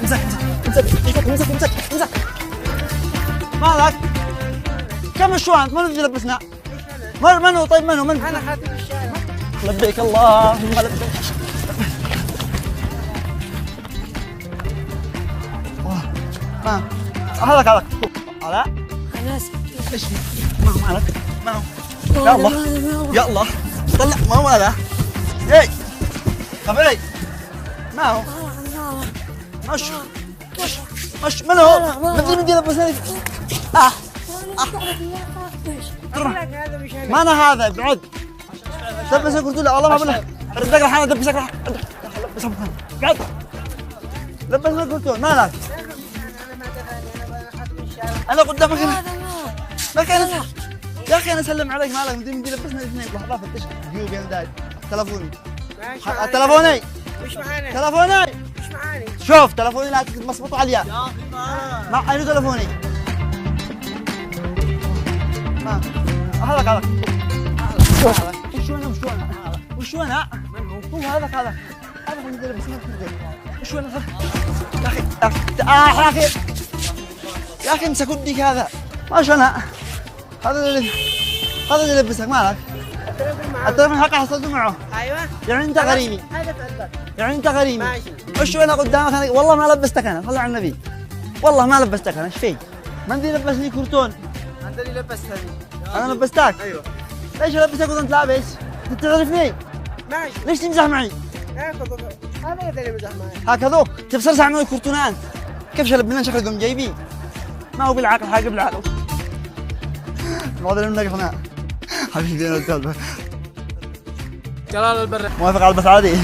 امسك امسك امسك امسك امسك. مالك؟ كم الشوان؟ من اللي لبسنا؟ منو طيب منو؟ انا خاتم الشارع. لبيك اللهم لبيك. ما هذاك هذا خلاص ايش ما هو مالك؟ ما هو يلا طلع ما هو هذا. اي خبري ما هو مش من هو؟ من دي لبسني هذا مش انا. ما انا هذا بعد دبسك قلت له والله ما بقول لك ردك الحين دبسك راح لبسك بعد لبسك قلت له مالك؟ انا قدامك ما كان يا اخي انا اسلم عليك مالك مدي لبسنا الاثنين لحظه فتش جيوبي انا داير تلفوني تلفوني مش معانا. تلفوني مش معانا. شوف تلفوني لا تمصمطوا عليا ما عينه تلفوني ما هذاك وش انا هو هذاك هذا اللي لبسنا وش انا يا اخي يا اخي امسك وديك هذا ما شو انا هذا اللي لبسك مالك التلفون حقه حصلته معه. ايوه يعني انت غريمي هذا تفضل. يعني انت غريمي ماشي. وش انا قدامك أنا والله ما لبستك انا صلى على النبي والله ما لبستك انا ايش فيك؟ من ذي لبسني كرتون انت اللي لبستني. انا لبستك ايوه ليش لبستك وانت لابس؟ انت تعرفني ماشي. ليش تمزح معي؟ هذا اللي مزح معي. هكذوك تبصر سامعوا كرتونات كيف شلبنا شكلكم جايبين ما هو بالعقل حاجه بالعقل هذا منك احنا حبيبي انا الكلب جلال البر موافق على البس عادي